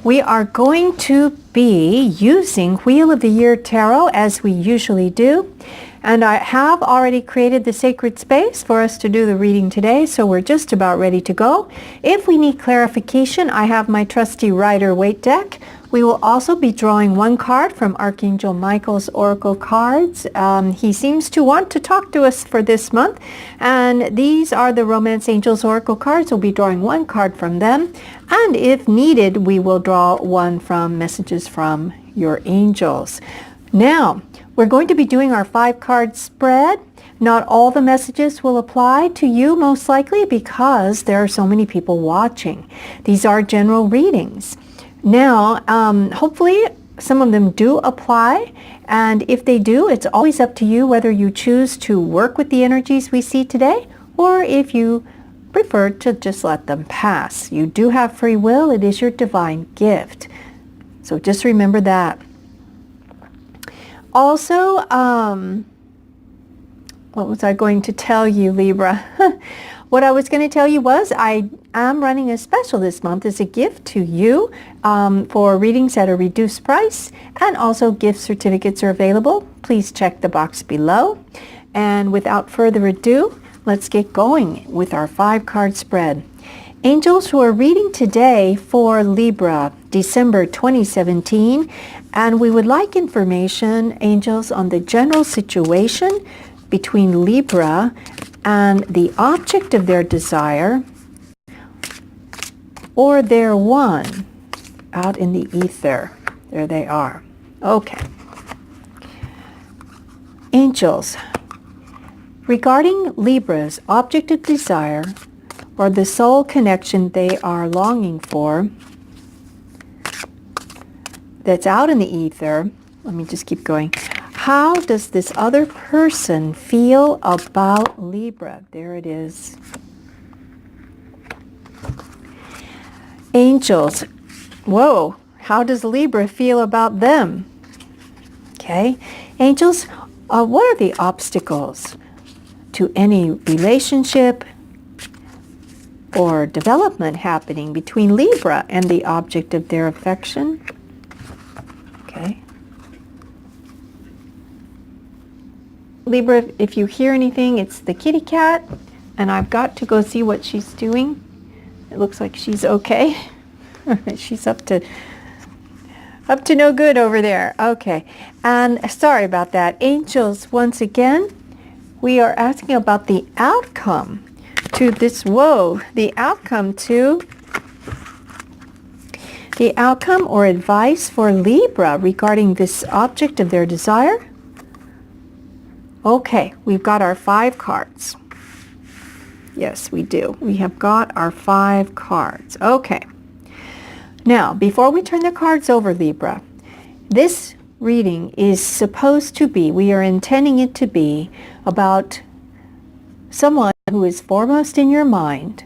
we are going to be using Wheel of the Year Tarot as we usually do. And I have already created the sacred space for us to do the reading today, so we're just about ready to go. If we need clarification, I have my trusty Rider-Waite deck. We will also be drawing one card from Archangel Michael's Oracle cards. He seems to want to talk to us for this month. And these are the Romance Angels Oracle cards. We'll be drawing one card from them. And if needed, we will draw one from Messages from Your Angels. Now, we're going to be doing our 5-card spread. Not all the messages will apply to you, most likely, because there are so many people watching. These are general readings. Now, hopefully some of them do apply, and if they do, it's always up to you whether you choose to work with the energies we see today, or if you prefer to just let them pass. You do have free will. It is your divine gift. So just remember that. Also, what was I going to tell you, Libra? What I was going to tell you was I am running a special this month as a gift to you for readings at a reduced price, and also gift certificates are available. Please check the box below. And without further ado, let's get going with our 5-card spread. Angels who are reading today for Libra, December 2017, and we would like information, angels, on the general situation between Libra and the object of their desire, or their one out in the ether. There they are. Okay. Angels, regarding Libra's object of desire, or the soul connection they are longing for, that's out in the ether, let me just keep going. How does this other person feel about Libra? There it is. Angels, whoa, how does Libra feel about them? Okay, angels, what are the obstacles to any relationship or development happening between Libra and the object of their affection? Okay. Libra, if you hear anything, it's the kitty cat, and I've got to go see what she's doing. It looks like she's okay. She's up to no good over there. Okay, and sorry about that. Angels, once again, we are asking about the outcome to this, the outcome or advice for Libra regarding this object of their desire. Okay, we've got our 5 cards. Yes, we do. We have got our 5 cards. Okay. Now, before we turn the cards over, Libra, this reading is supposed to be, we are intending it to be, about someone who is foremost in your mind,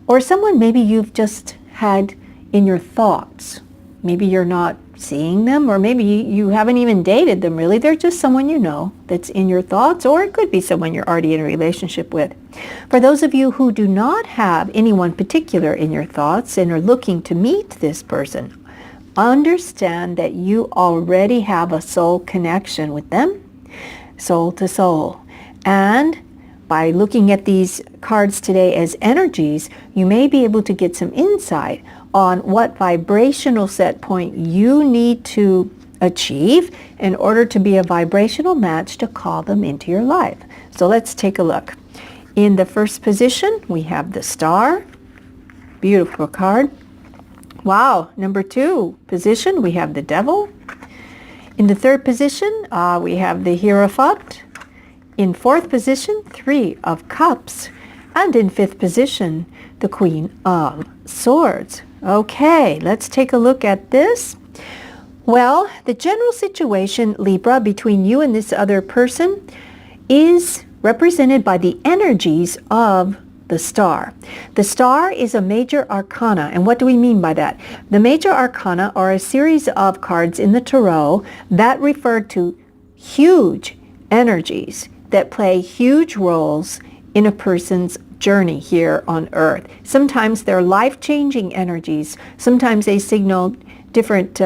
or someone maybe you've just had in your thoughts. Maybe you're not seeing them, or maybe you haven't even dated them really. They're just someone you know that's in your thoughts, or it could be someone you're already in a relationship with. For those of you who do not have anyone particular in your thoughts and are looking to meet this person, understand that you already have a soul connection with them, soul to soul. And by looking at these cards today as energies, you may be able to get some insight on what vibrational set point you need to achieve in order to be a vibrational match to call them into your life. So let's take a look. In the first position, we have the Star. Beautiful card. Wow. Number 2 position, we have the Devil. In the 3rd position, we have the Hierophant. In 4th position, 3 of Cups. And in 5th position, the Queen of Swords. Okay, let's take a look at this. Well, the general situation, Libra, between you and this other person is represented by the energies of the Star. The Star is a major arcana, and what do we mean by that? The major arcana are a series of cards in the tarot that refer to huge energies that play huge roles in a person's journey here on Earth. Sometimes they're life-changing energies. Sometimes they signal different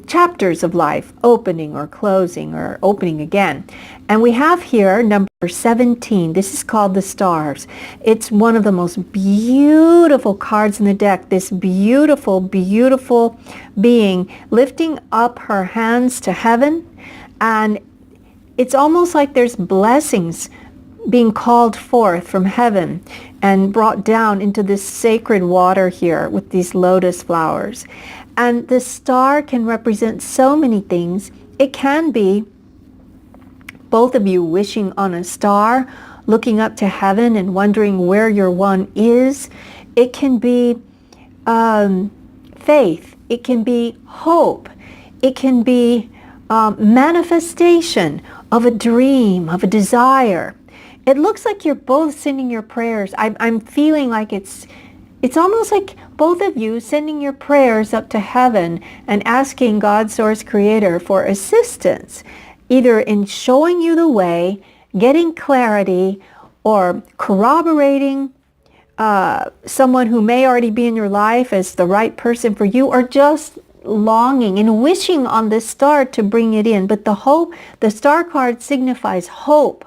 chapters of life, opening or closing or opening again. And we have here number 17. This is called the Stars. It's one of the most beautiful cards in the deck. This beautiful, beautiful being lifting up her hands to heaven. And it's almost like there's blessings being called forth from heaven and brought down into this sacred water here with these lotus flowers. And the star can represent so many things. It can be both of you wishing on a star, looking up to heaven and wondering where your one is. It can be faith. It can be hope. It can be manifestation of a dream, of a desire. It looks like you're both sending your prayers. I'm feeling like it's almost like both of you sending your prayers up to heaven and asking God, Source, Creator for assistance, either in showing you the way, getting clarity, or corroborating someone who may already be in your life as the right person for you, or just longing and wishing on the star to bring it in. But the star card signifies hope.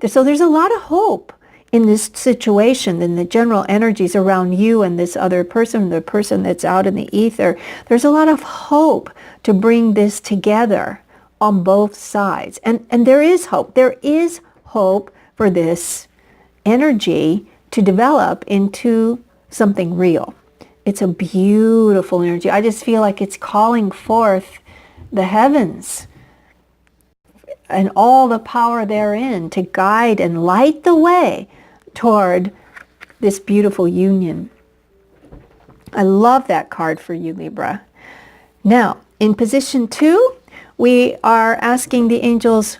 So there's a lot of hope in this situation, in the general energies around you and this other person, the person that's out in the ether. There's a lot of hope to bring this together on both sides. And there is hope. There is hope for this energy to develop into something real. It's a beautiful energy. I just feel like it's calling forth the heavens and all the power therein to guide and light the way toward this beautiful union. I love that card for you, Libra. Now, in position 2, we are asking the angels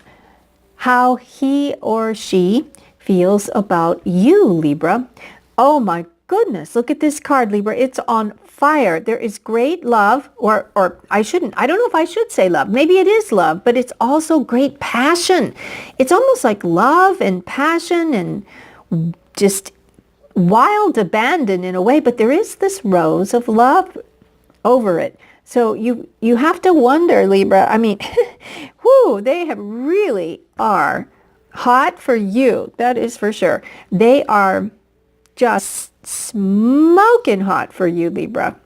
how he or she feels about you, Libra. Oh my goodness, look at this card, Libra. It's on fire. There is great love, or I don't know if I should say love. Maybe it is love, but it's also great passion. It's almost like love and passion and just wild abandon in a way, but there is this rose of love over it. So you have to wonder, Libra, I mean, whoo, they really are hot for you. That is for sure. They are just smoking hot for you, Libra.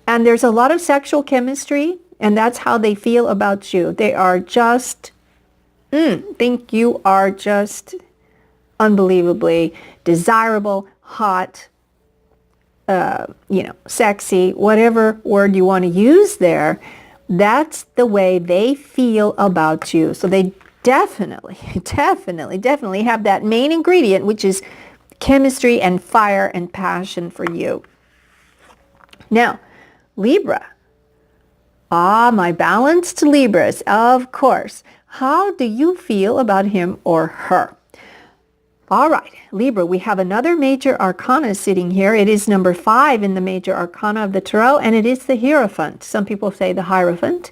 And there's a lot of sexual chemistry, and that's how they feel about you. They are just, think you are just unbelievably desirable, hot, sexy, whatever word you want to use there. That's the way they feel about you. So they definitely have that main ingredient, which is chemistry and fire and passion for you. Now, Libra. My balanced Libras, of course. How do you feel about him or her? All right, Libra, we have another major arcana sitting here. It is number 5 in the major arcana of the tarot, and it is the Hierophant. Some people say the Hierophant.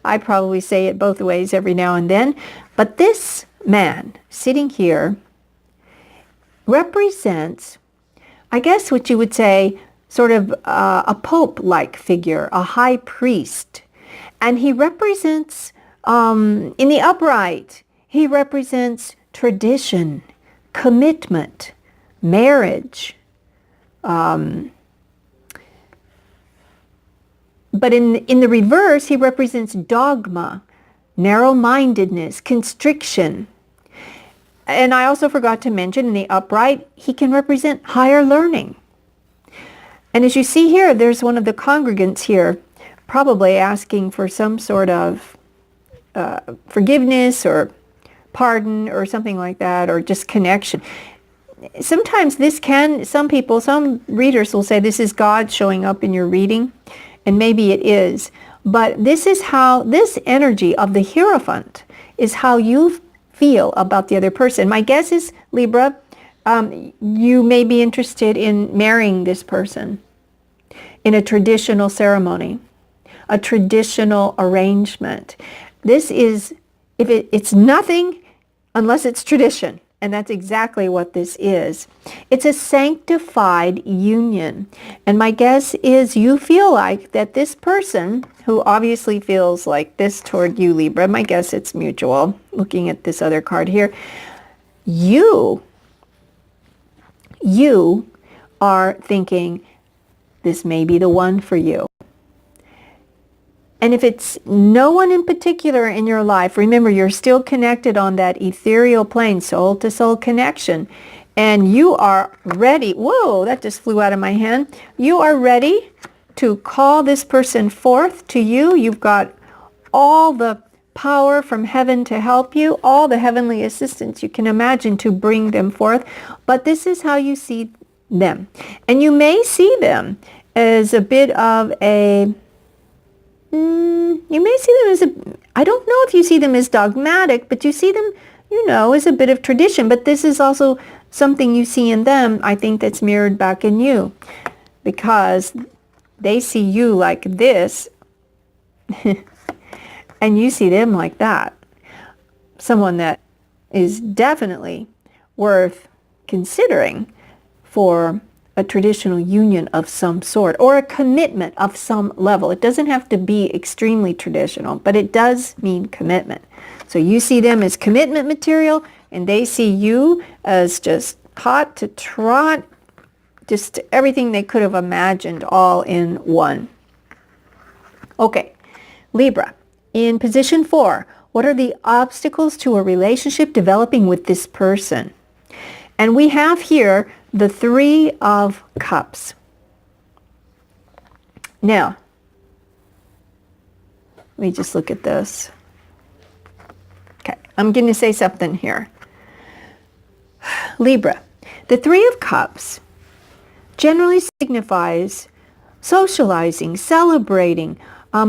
I probably say it both ways every now and then. But this man sitting here represents, I guess what you would say, sort of a pope-like figure, a high priest. And he represents, in the upright, he represents tradition, commitment, marriage. But in the reverse, he represents dogma, narrow-mindedness, constriction. And I also forgot to mention, in the upright, he can represent higher learning. And as you see here, there's one of the congregants here probably asking for some sort of forgiveness or pardon or something like that, or just connection. Sometimes some readers will say this is God showing up in your reading, and maybe it is. But this is how, this energy of the Hierophant is how you feel about the other person. My guess is, Libra, you may be interested in marrying this person in a traditional ceremony, a traditional arrangement. This is, it's nothing unless it's tradition. And that's exactly what this is. It's a sanctified union. And my guess is you feel like that this person, who obviously feels like this toward you, Libra, my guess it's mutual, looking at this other card here, you are thinking this may be the one for you. And if it's no one in particular in your life, remember you're still connected on that ethereal plane, soul to soul connection. And you are ready. Whoa, that just flew out of my hand. You are ready to call this person forth to you. You've got all the power from heaven to help you, all the heavenly assistance you can imagine to bring them forth. But this is how you see them. And you may see them as a bit of a you may see them as I don't know if you see them as dogmatic, but you see them, as a bit of tradition. But this is also something you see in them, I think, that's mirrored back in you. Because they see you like this, and you see them like that. Someone that is definitely worth considering for a traditional union of some sort, or a commitment of some level. It doesn't have to be extremely traditional, but it does mean commitment. So you see them as commitment material, and they see you as just hot to trot, just everything they could have imagined all in one. Okay, Libra, in position 4, what are the obstacles to a relationship developing with this person? And we have here the 3 of Cups. Now, let me just look at this. Okay, I'm going to say something here. Libra, the 3 of Cups generally signifies socializing, celebrating,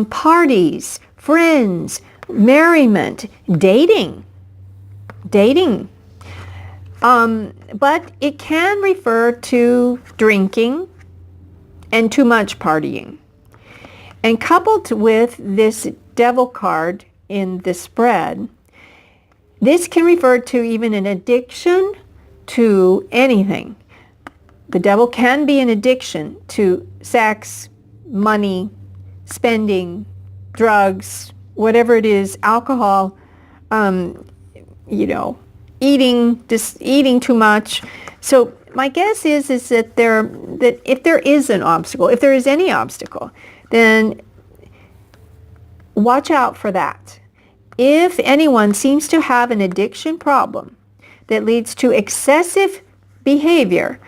parties, friends, merriment, dating. But it can refer to drinking and too much partying. And coupled with this Devil card in the spread, this can refer to even an addiction to anything. The Devil can be an addiction to sex, money, spending, drugs, whatever it is, alcohol, eating too much. So my guess is that if there is an obstacle, if there is any obstacle, then watch out for that. If anyone seems to have an addiction problem that leads to excessive behavior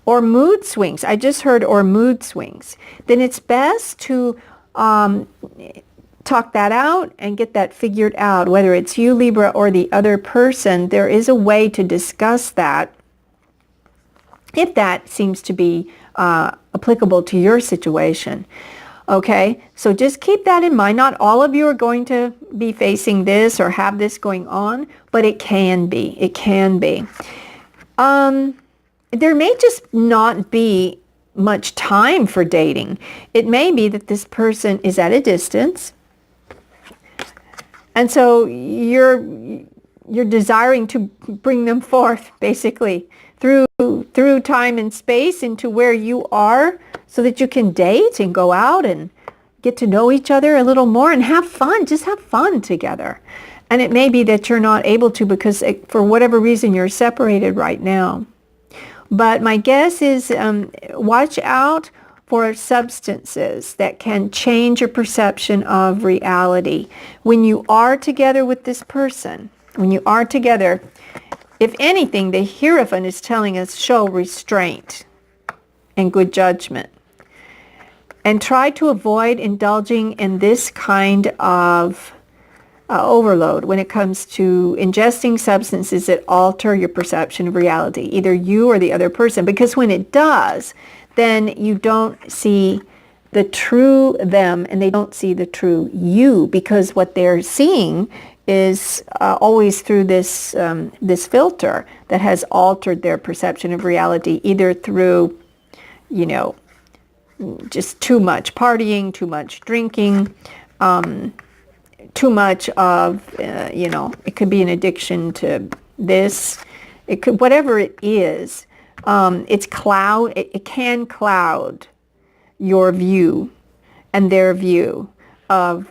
or mood swings, I just heard or mood swings, then it's best to talk that out and get that figured out. Whether it's you, Libra, or the other person, there is a way to discuss that if that seems to be applicable to your situation. Okay, so just keep that in mind. Not all of you are going to be facing this or have this going on, but it can be. It can be. There may just not be much time for dating. It may be that this person is at a distance, and so you're desiring to bring them forth, basically, through time and space into where you are, so that you can date and go out and get to know each other a little more and have fun. Just have fun together. And it may be that you're not able to because for whatever reason you're separated right now. But my guess is watch out for substances that can change your perception of reality. When you are together with this person, when you are together, if anything, the Hierophant is telling us show restraint and good judgment. And try to avoid indulging in this kind of overload when it comes to ingesting substances that alter your perception of reality, either you or the other person. Because when it does, then you don't see the true them and they don't see the true you, because what they're seeing is always through this filter that has altered their perception of reality, either through, just too much partying, too much drinking, too much of, it could be an addiction to this, It could, whatever it is, it can cloud your view and their view of,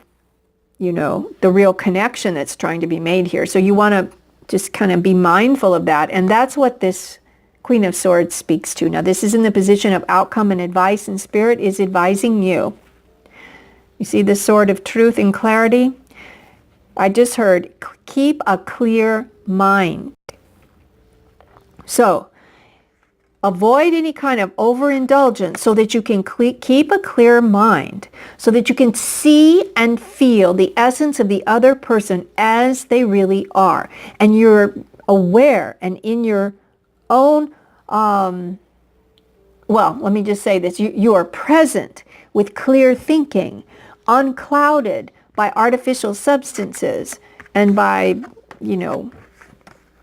you know, the real connection that's trying to be made here. So you want to just kind of be mindful of that. And that's what this Queen of Swords speaks to. Now, this is in the position of outcome and advice, and Spirit is advising you. You see the sword of truth and clarity? I just heard, keep a clear mind. So, avoid any kind of overindulgence so that you can keep a clear mind, so that you can see and feel the essence of the other person as they really are. And you're aware and in your own, well, let me just say this, you are present with clear thinking, unclouded by artificial substances and by, you know,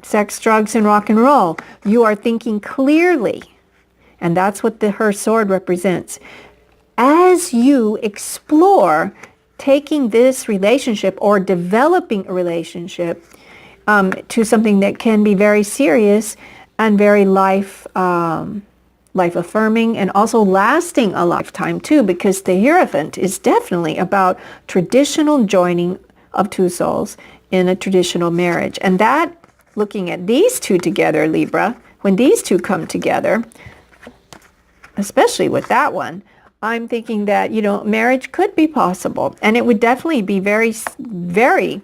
sex, drugs, and rock and roll. You are thinking clearly. And that's what her sword represents. As you explore taking this relationship or developing a relationship to something that can be very serious and very life affirming and also lasting a lifetime too, because the Hierophant is definitely about traditional joining of two souls in a traditional marriage. And that, looking at these two together, Libra, when these two come together, especially with that one, I'm thinking that, you know, marriage could be possible. And it would definitely be very, very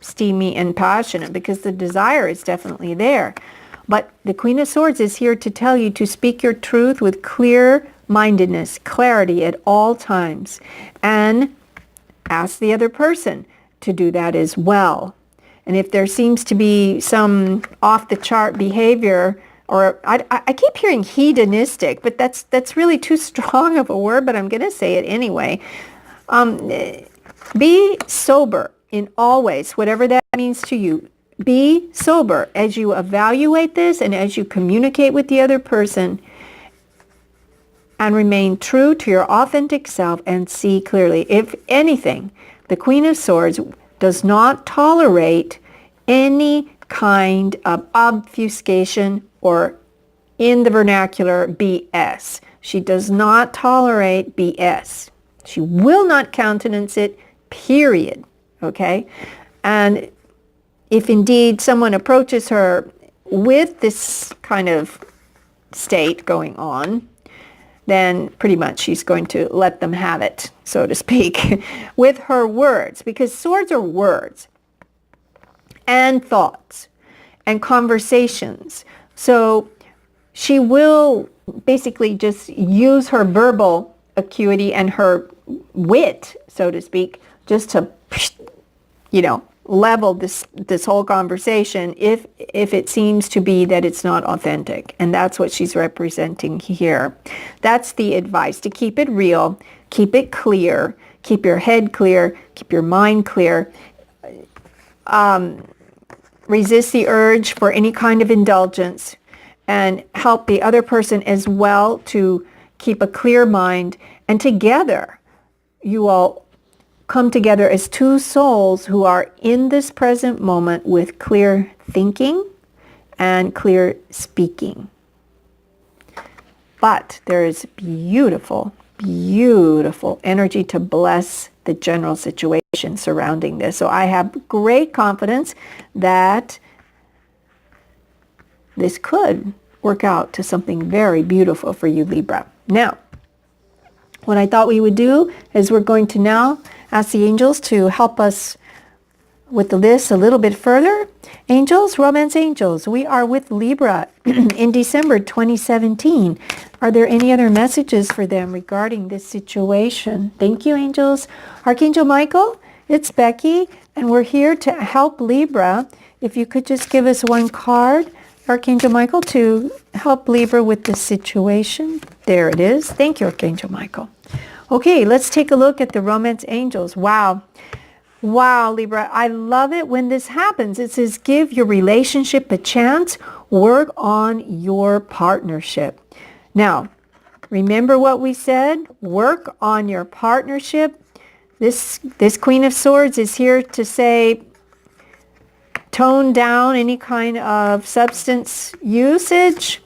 steamy and passionate because the desire is definitely there. But the Queen of Swords is here to tell you to speak your truth with clear-mindedness, clarity at all times. And ask the other person to do that as well. And if there seems to be some off-the-chart behavior, or I keep hearing hedonistic, but that's really too strong of a word, but I'm going to say it anyway. Be sober in all ways, whatever that means to you. Be sober as you evaluate this and as you communicate with the other person, and remain true to your authentic self and see clearly. If anything, the Queen of Swords does not tolerate any kind of obfuscation or, in the vernacular, BS. She does not tolerate BS. She will not countenance it, period. Okay? And if indeed someone approaches her with this kind of state going on, then pretty much she's going to let them have it, so to speak, with her words, because swords are words and thoughts and conversations. So she will basically just use her verbal acuity and her wit, so to speak, just to, you know, level this whole conversation if it seems to be that it's not authentic. And that's what she's representing here. That's the advice, to keep it real, keep it clear, keep your head clear, keep your mind clear. Resist the urge for any kind of indulgence, and help the other person as well to keep a clear mind. And together, you all come together as two souls who are in this present moment with clear thinking and clear speaking. But there is beautiful, beautiful energy to bless the general situation surrounding this. So I have great confidence that this could work out to something very beautiful for you, Libra. Now, what I thought we would do is we're going to now ask the angels to help us with the list a little bit further. Angels, romance angels, we are with Libra in December 2017. Are there any other messages for them regarding this situation? Thank you, angels. Archangel Michael, it's Becky, and we're here to help Libra. If you could just give us one card, Archangel Michael, to help Libra with this situation. There it is. Thank you, Archangel Michael. Okay, let's take a look at the romance angels. Wow. Wow, Libra, I love it when this happens. It says, give your relationship a chance. Work on your partnership. Now, remember what we said? Work on your partnership. This Queen of Swords is here to say, tone down any kind of substance usage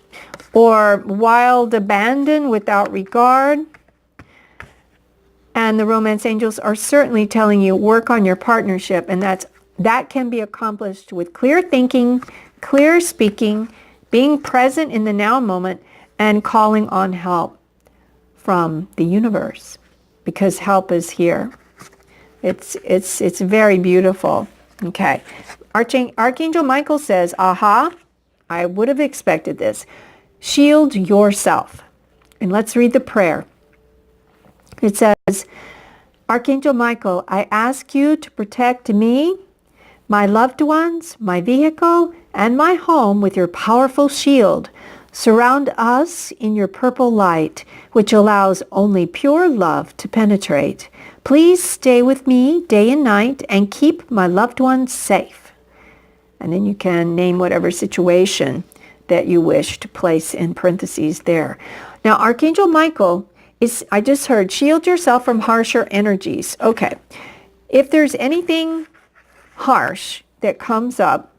or wild abandon without regard. And the romance angels are certainly telling you work on your partnership, and that can be accomplished with clear thinking, clear speaking, being present in the now moment, and calling on help from the universe, because help is here. It's very beautiful. Okay. Archangel Michael says, aha, I would have expected this. Shield yourself. And let's read the prayer. It says, Archangel Michael, I ask you to protect me, my loved ones, my vehicle, and my home with your powerful shield. Surround us in your purple light, which allows only pure love to penetrate. Please stay with me day and night and keep my loved ones safe. And then you can name whatever situation that you wish to place in parentheses there. Now, Archangel Michael is, I just heard, shield yourself from harsher energies. Okay. If there's anything harsh that comes up,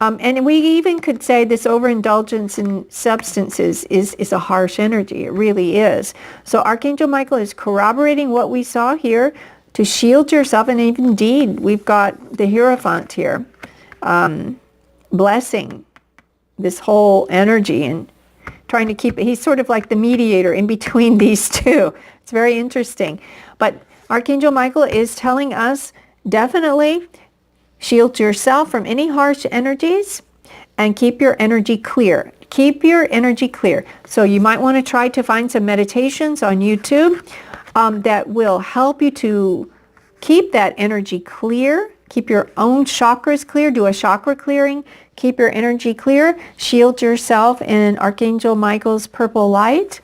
and we even could say this overindulgence in substances is a harsh energy. It really is. So Archangel Michael is corroborating what we saw here to shield yourself. And indeed, we've got the Hierophant here blessing this whole energy and trying to keep it. He's sort of like the mediator in between these two. It's very interesting. But Archangel Michael is telling us definitely shield yourself from any harsh energies and keep your energy clear. Keep your energy clear. So you might want to try to find some meditations on YouTube that will help you to keep that energy clear. Keep your own chakras clear. Do a chakra clearing. Keep your energy clear. Shield yourself in Archangel Michael's purple light.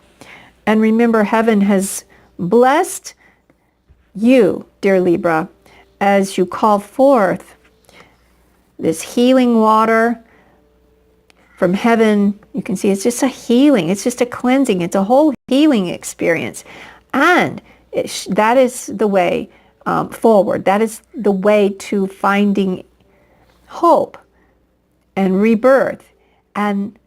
And remember, heaven has blessed you, dear Libra, as you call forth this healing water from heaven. You can see it's just a healing. It's just a cleansing. It's a whole healing experience. And that is the way forward. That is the way to finding hope and rebirth and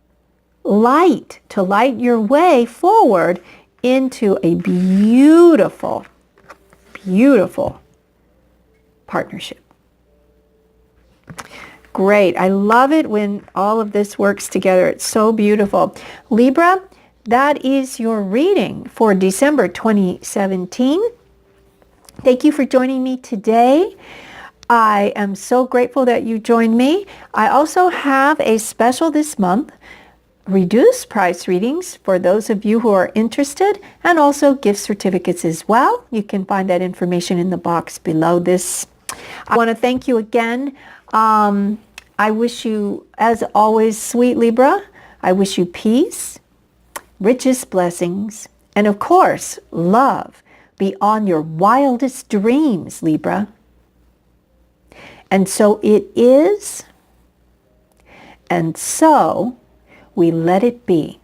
light, to light your way forward into a beautiful, beautiful partnership. Great. I love it when all of this works together. It's so beautiful. Libra, that is your reading for December 2017. Thank you for joining me today. I am so grateful that you joined me. I also have a special this month, reduced price readings for those of you who are interested, and also gift certificates as well. You can find that information in the box below this. I want to thank you again. I wish you, as always, sweet Libra, I wish you peace, richest blessings, and of course, love beyond your wildest dreams, Libra. And so it is, and so we let it be.